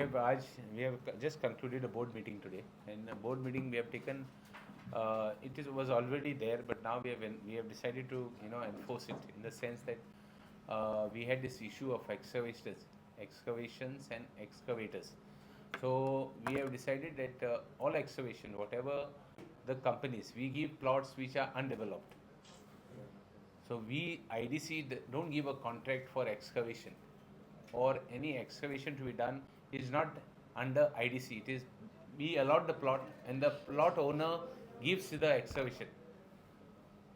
We have just concluded a board meeting today. In a board meeting, we have taken. Was already there, but now we have decided to enforce it in the sense that we had this issue of excavations and excavators. So we have decided that all excavation, whatever the companies, we give plots which are undeveloped. So we IDC don't give a contract for excavation or any excavation to be done is not under IDC. It is we allot the plot and the plot owner gives the excavation.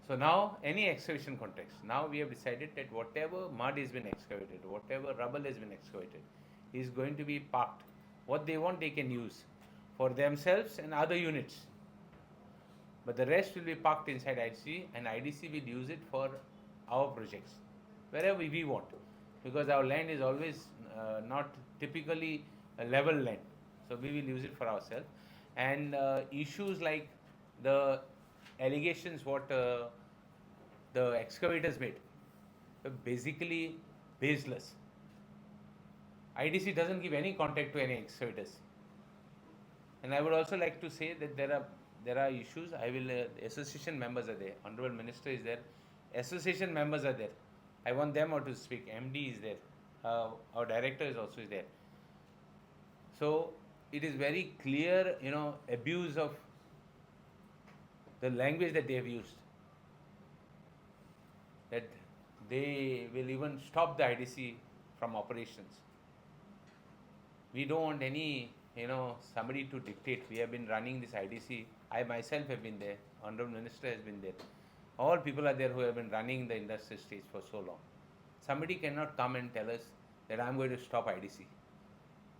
So now any excavation context, now we have decided that whatever mud has been excavated, whatever rubble has been excavated, is going to be parked. What they want they can use for themselves and other units. But the rest will be parked inside IDC and IDC will use it for our projects, wherever we want. Because our land is always not typically a level land. So we will use it for ourselves. And issues like the allegations what the excavators made were basically baseless. IDC doesn't give any contact to any excavators. And I would also like to say that there are issues. Association members are there. Honorable Minister is there. Association members are there. I want them all to speak. MD is there. Our director is also there. So it is very clear, abuse of the language that they have used. That they will even stop the IDC from operations. We don't want any, somebody to dictate. We have been running this IDC. I myself have been there. Honorable Minister has been there. All people are there who have been running the industrial stage for so long. Somebody cannot come and tell us that I'm going to stop IDC.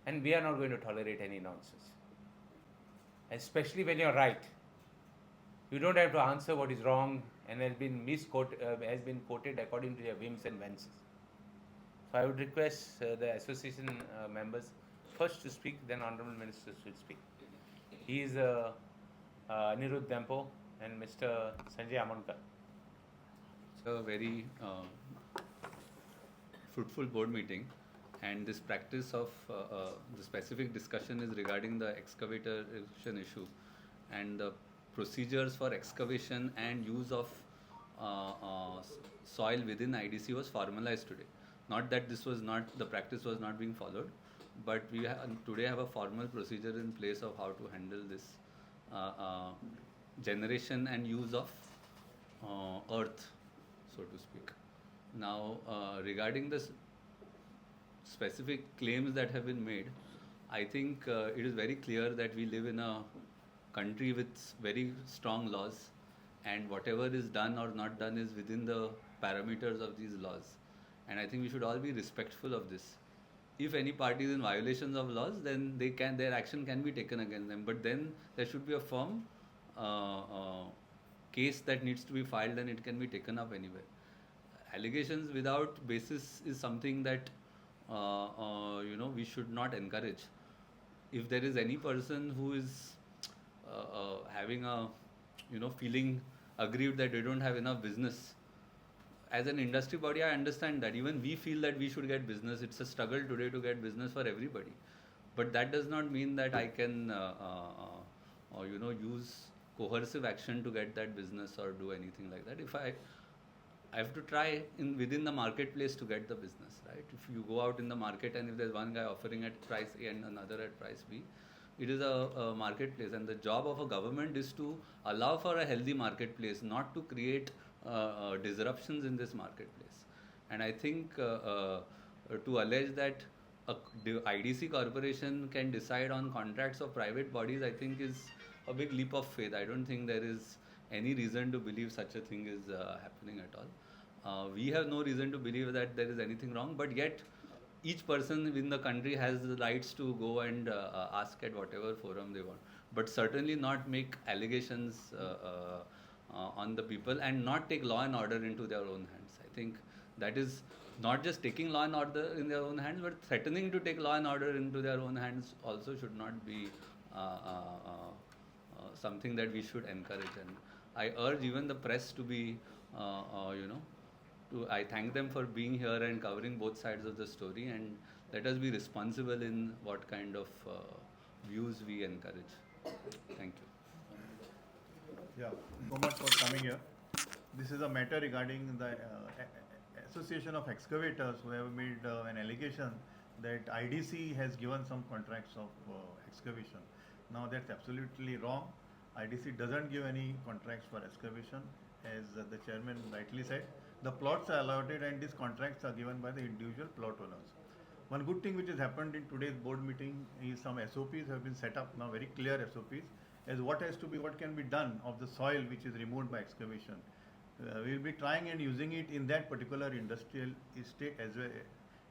And we are not going to tolerate any nonsense. Especially when you're right. You don't have to answer what is wrong and has been quoted according to your whims and fancies. So I would request the association members first to speak, then Honorable Ministers will speak. He is Anirudh Dempo and Mr. Sanjay Amankar. It's a very fruitful board meeting, and this practice of the specific discussion is regarding the excavation issue and the procedures for excavation and use of soil within IDC was formalized today. Not that the practice was not being followed, but we today have a formal procedure in place of how to handle this generation and use of earth, so to speak. Now, regarding the specific claims that have been made, I think it is very clear that we live in a country with very strong laws, and whatever is done or not done is within the parameters of these laws. And I think we should all be respectful of this. If any party is in violations of laws, then their action can be taken against them. But then there should be a firm case that needs to be filed, and it can be taken up anywhere. Allegations without basis is something that we should not encourage. If there is any person who is having a feeling aggrieved that they don't have enough business, as an industry body, I understand that. Even we feel that we should get business. It's a struggle today to get business for everybody. But that does not mean that I can, use coercive action to get that business or do anything like that. If I have to try within the marketplace to get the business, right? If you go out in the market and if there's one guy offering at price A and another at price B, it is a marketplace, and the job of a government is to allow for a healthy marketplace, not to create disruptions in this marketplace. And I think to allege that the IDC corporation can decide on contracts of private bodies, I think is a big leap of faith. I don't think there is any reason to believe such a thing is happening at all. We have no reason to believe that there is anything wrong, but yet each person in the country has the rights to go and ask at whatever forum they want, but certainly not make allegations on the people and not take law and order into their own hands. I think that is not just taking law and order in their own hands, but threatening to take law and order into their own hands also should not be something that we should encourage. And I urge even the press to be, I thank them for being here and covering both sides of the story, and let us be responsible in what kind of views we encourage. Thank you. Yeah, so much for coming here. This is a matter regarding the Association of Excavators who have made an allegation that IDC has given some contracts of excavation. Now that's absolutely wrong. IDC doesn't give any contracts for excavation, as the chairman rightly said. The plots are allotted and these contracts are given by the individual plot owners. One good thing which has happened in today's board meeting is some SOPs have been set up now, very clear SOPs, as what can be done of the soil which is removed by excavation. We will be trying and using it in that particular industrial estate as well.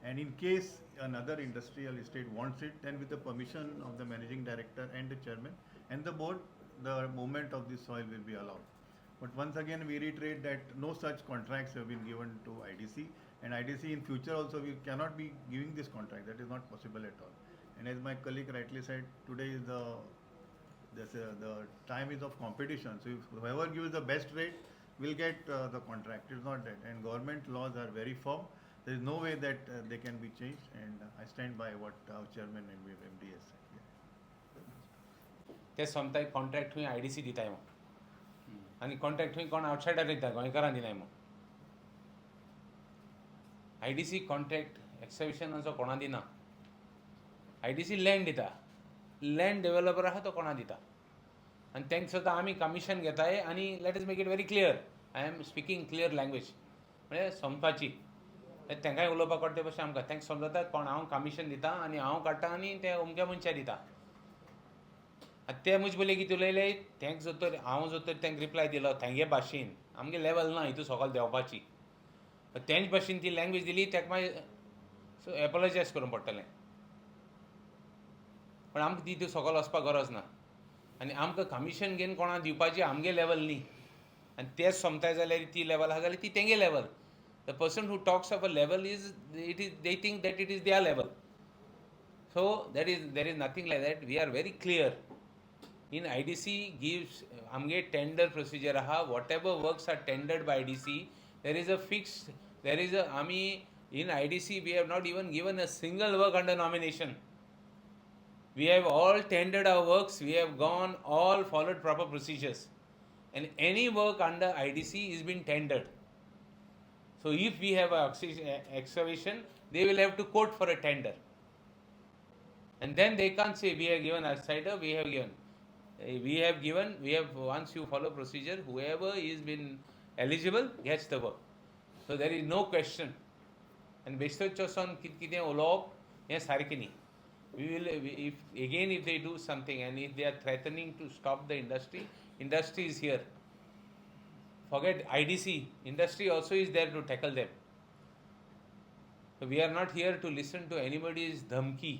And in case another industrial estate wants it, then with the permission of the managing director and the chairman and the board, the movement of the soil will be allowed. But once again, we reiterate that no such contracts have been given to IDC, and IDC in future also we cannot be giving this contract. That is not possible at all. And as my colleague rightly said, today is the time is of competition. So if whoever gives the best rate will get the contract. It's not that. And government laws are very firm. There is no way that they can be changed. And I stand by what our chairman and MD has said. ते समता contract थंय IDC दिताय मग आणि contract थंय कोण outsider दिता गोंयकारां दिनाय मग IDC contract एक्सहिबिशनाचो कोणा दिना IDC land दिता लँड डेव्हलपर आहा तो कोणा दिता आणि तांकां सुद्दां आमी कमिशन घेताय आणि let us make it very clear I am speaking clear language म्हणजे समपाची तांकांय उलोवपाक कळटा भशेन आमकां तांकां समजतात पण हांव कमिशन दिता आनी हांव काडटा आनी ते अमक्या मनशाक दिता ते मुजे पयलीं कितें उलयले तांकां जो तर हांव जो तर तांकां रिप्लाय दिलो तांगे भाशेन आमगे लेवल ना हितू सकयल देंवपाची तेंच भाशेन ती लँग्वेज दिली ताका मागीर एपोलॉजायज करूंक पडटलें पण आमकां ती सकयल वचपाक गरज ना आनी आमकां कमिशन घेवन कोणाक दिवपाची आमगे लेवल न्ही आनी तेच समताय जाल्यार ती लेवल आहा जाल्यार ती तेंगे level the person who talks of a level is they think that it is their level so there is nothing like that we are very clear in IDC gives amge tender procedure aha whatever works are tendered by IDC there is a fixed there is a in IDC we have not even given a single work under nomination we have all tendered our works we have gone all followed proper procedures and any work under IDC is been tendered so if we have a excavation they will have to quote for a tender and then they can't say we have given outsider we have given once you follow procedure whoever is been eligible gets the work so there is no question and बेश्टोचोसन कितें उलोवप हें सारकें न्ही we will if they do something and if they are threatening to stop the industry is here forget IDC industry also is there to tackle them so we are not here to listen to anybody's dhamki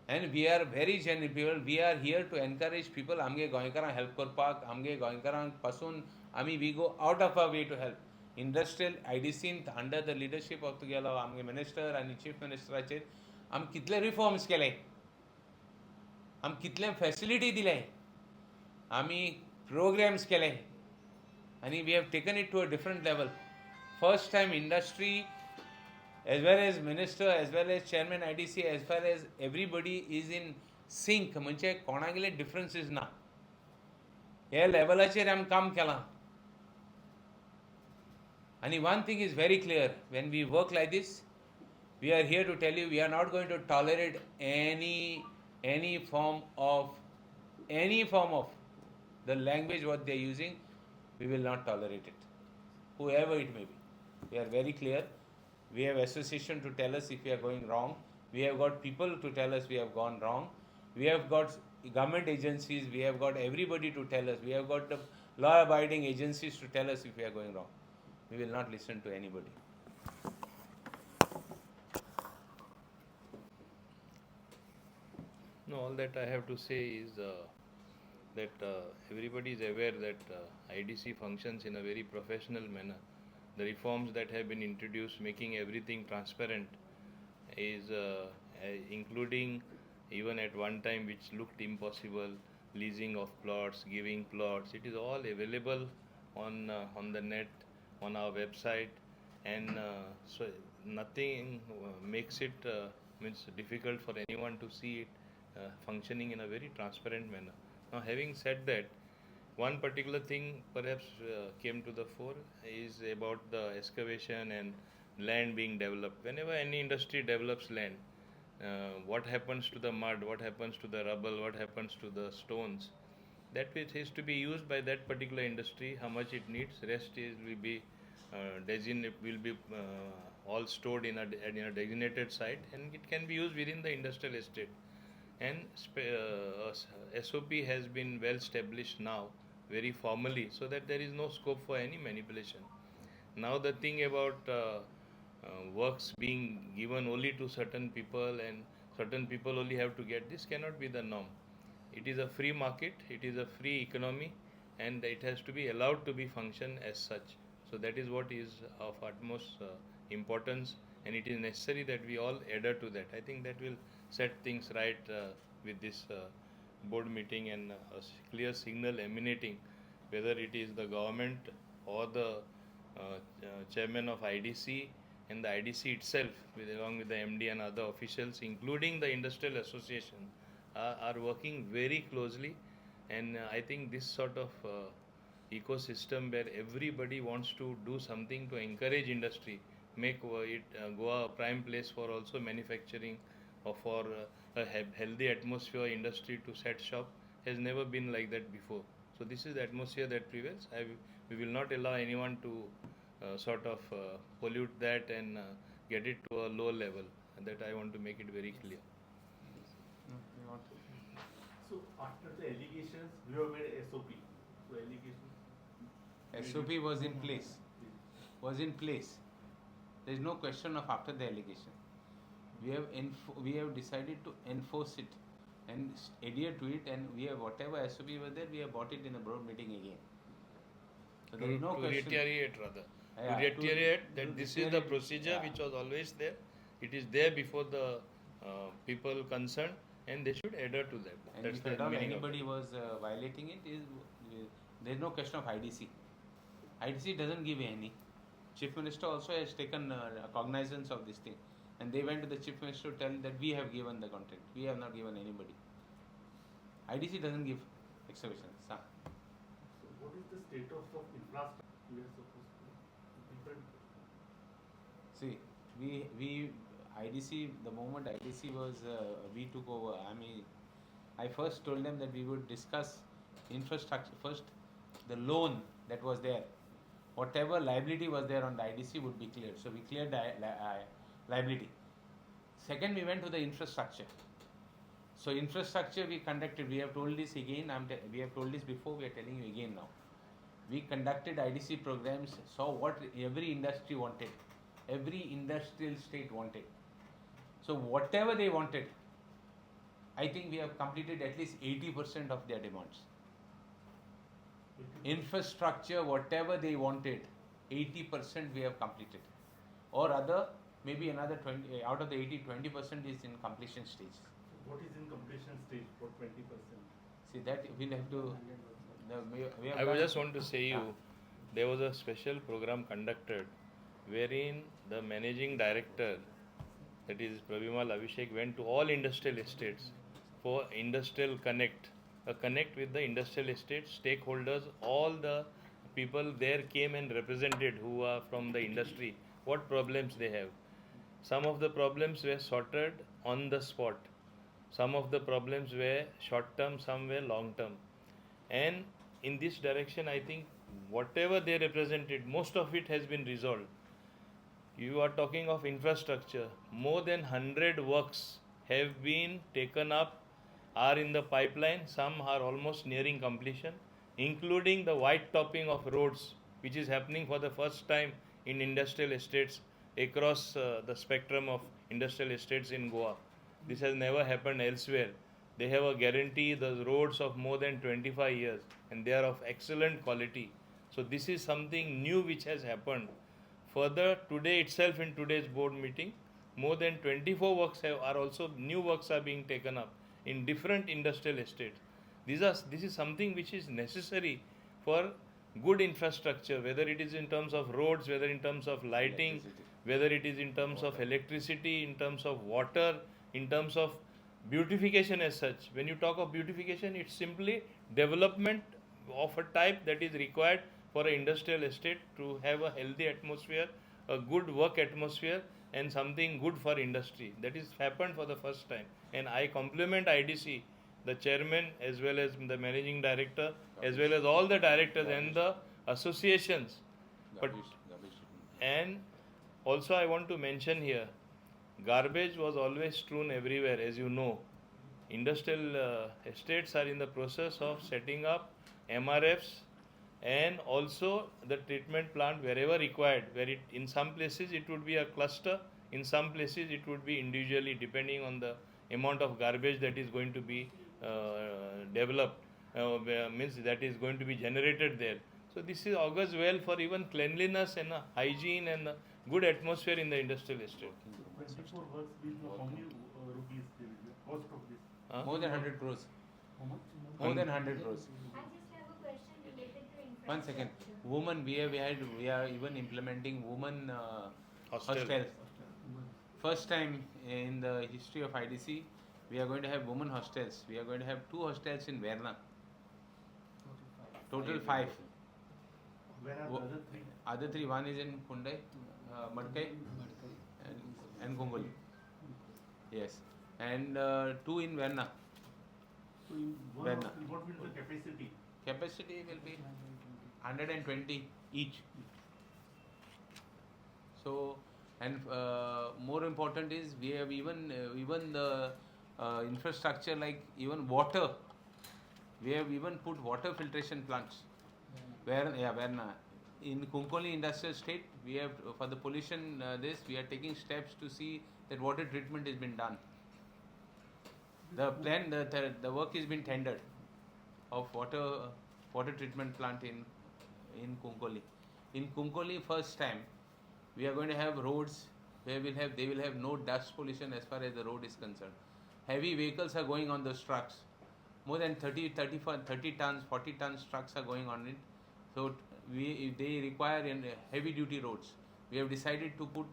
and we are very genuine people we are here to encourage people आमगे गोंयकारांक help करपाक आमगे गोंयकारांक पासून आमी we go out of our way to help industrial IDC under the leadership of तुगेलो आमगे minister आनी चीफ मिनिस्टराचेर आमी कितले रिफॉर्म्स केले आमी कितले फॅसिलिटी दिले आमी प्रोग्राम्स केले आनी we have taken it to a different level first time industry as well as minister as well as chairman IDC as far as everybody is in sync म्हणजे कोणागेले differences ना ह्या लेवलाचेर आमी काम केलां आणि one thing is very clear when we work like this we are here to tell you we are not going to tolerate any form of the language what they are using we will not tolerate it whoever it may be we are very clear we have association to tell us if we are going wrong we have got people to tell us we have gone wrong we have got government agencies we have got everybody to tell us we have got the law abiding agencies to tell us if we are going wrong we will not listen to anybody no all that I have to say is that everybody is aware that IDC functions in a very professional manner the reforms that have been introduced making everything transparent is including even at one time which looked impossible leasing of plots giving plots it is all available on the net on our website and so nothing makes it means difficult for anyone to see it functioning in a very transparent manner. Now, having said that, one particular thing perhaps came to the fore is about the excavation and land being developed. Whenever any industry develops land, what happens to the mud, what happens to the rubble, what happens to the stones, that which is to be used by that particular industry, how much it needs, rest is will be all stored in a designated site, and it can be used within the industrial estate. And SOP has been well established now, very formally, so that there is no scope for any manipulation. Now the thing about works being given only to certain people and certain people only have to get, this cannot be the norm. It is a free market, it is a free economy, and it has to be allowed to be function as such. So that is what is of utmost importance, and it is necessary that we all adhere to that. I think that will set things right with this board meeting, and a clear signal emanating, whether it is the government or the chairman of IDC and the IDC itself, along with the MD and other officials, including the industrial association, are working very closely. And I think this sort of ecosystem where everybody wants to do something to encourage industry, make it Goa a prime place for also manufacturing or for a healthy atmosphere industry to set shop, has never been like that before. So this is the atmosphere that prevails. We will not allow anyone to sort of pollute that and get it to a low level, and that I want to make it very clear. So after the allegations, we have made SOP. So SOP was in place. Was in place. There is no question of after the allegation. We have decided to enforce it and adhere to it, and we have whatever SOP was there, we have brought it in the board meeting again. So there is no to question. reiterate rather. Yeah, to reiterate that to this is the reiterate, procedure yeah. which was always there. It is there before the people concerned, and they should adhere to that. And That's if the at all meaning of anybody was violating it, there is no question of IDC. IDC doesn't give any. Chief Minister also has taken cognizance of this thing, and they went to the Chief Minister to tell that we have given the contract. We have not given anybody. IDC doesn't give excavations. So what is the status of infrastructure we are supposed to different? See, we IDC, the moment IDC was, we took over. I first told them that we would discuss infrastructure first. The loan that was there, whatever liability was there on the IDC would be cleared. So we cleared the liability. Second, we went to the infrastructure. So infrastructure we conducted. We have told this again. We have told this before. We are telling you again now. We conducted IDC programs. Saw what every industry wanted. Every industrial state wanted. So whatever they wanted, I think we have completed at least 80% of their demands. Infrastructure, whatever they wanted, 80% we have completed. Or other, maybe another 20, out of the 80, 20% is in completion stage. So what is in completion stage for 20%? See, that we'll have to. We have I would done- just want to say you, there was a special program conducted wherein the managing director, that is Pravimal Abhishek, went to all industrial estates for industrial connect, a connect with the industrial estate stakeholders. All the people there came and represented who are from the industry, what problems they have. Some of the problems were sorted on the spot. Some of the problems were short term, some were long term. And in this direction, I think whatever they represented, most of it has been resolved. You are talking of infrastructure. More than 100 works have been taken up, are in the pipeline. Some are almost nearing completion, including the white topping of roads, which is happening for the first time in industrial estates across the spectrum of industrial estates in Goa. This has never happened elsewhere. They have a guarantee, the roads of more than 25 years, and they are of excellent quality. So this is something new which has happened. Further, today itself in today's board meeting, more than 24 works are also, new works are being taken up in different industrial estates. This is something which is necessary for good infrastructure, whether it is in terms of roads, whether in terms of lighting, whether it is in terms of electricity, in terms of water, in terms of beautification as such. When you talk of beautification, it's simply development of a type that is required for an industrial estate to have a healthy atmosphere, a good work atmosphere, and something good for industry. That is happened for the first time. And I compliment IDC, the chairman, as well as the managing director, as well as all the directors and the associations. But and also I want to mention here, garbage was always strewn everywhere, as you know. Industrial estates are in the process of setting up MRFs and also the treatment plant wherever required, where it, in some places it would be a cluster, in some places it would be individually, depending on the amount of garbage that is going to be developed, means that is going to be generated there. So this is augurs well for even cleanliness and hygiene and good atmosphere in the industrial estate. 24 works with how many rupees they will get? Cost of this? More than 100 crores. How much? More than 100 crores. I just have a question related to infrastructure. One second. Women, we are even implementing women Hostel. hostels. First time in the history of IDC, we are going to have women hostels. We are going to have 2 hostels in Verna. Total 5. Where are Wo- the other 3? Other 3, one is in Kundai, Madkai, and Kongoli. Yes. And 2 in Verna. So in one When? hostel, what will the capacity? Capacity will be 120 each. So, and more important is we have even the infrastructure, like even water. We have even put water filtration plants. Where in Kunkoli industrial state, we have for the pollution we are taking steps to see that water treatment has been done. The plan, the work has been tendered of water treatment plant in Kunkoli. In Kunkoli, first time we are going to have roads where they will have no dust pollution as far as the road is concerned. Heavy vehicles are going on those trucks. More than 30 tons, 40 tons trucks are going on it. So they require heavy duty roads. We have decided to put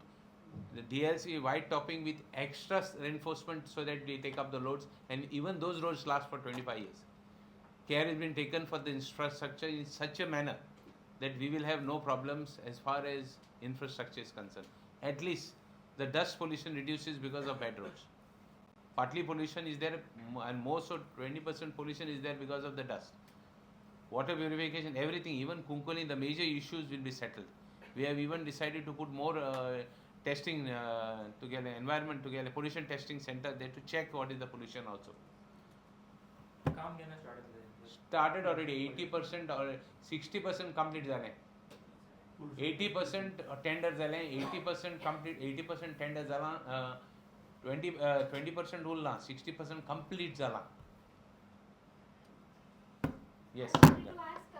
the DLC white topping with extra reinforcement so that they take up the loads, and even those roads last for 25 years. Care has been taken for the infrastructure in such a manner that we will have no problems as far as infrastructure is concerned. At least the dust pollution reduces because of bad roads. Partly pollution is there, and more so 20% pollution is there because of the dust. Water purification, everything, even Kunkoli, the major issues will be settled. We have even decided to put more testing together, environment together, pollution testing center there to check what is the pollution also. Started already, 80% or 60% complete झाले. 80% tender झाले, 80% complete, 80% tender झाला, 20% Urla, 60% complete झाला. Yes. I wanted to ask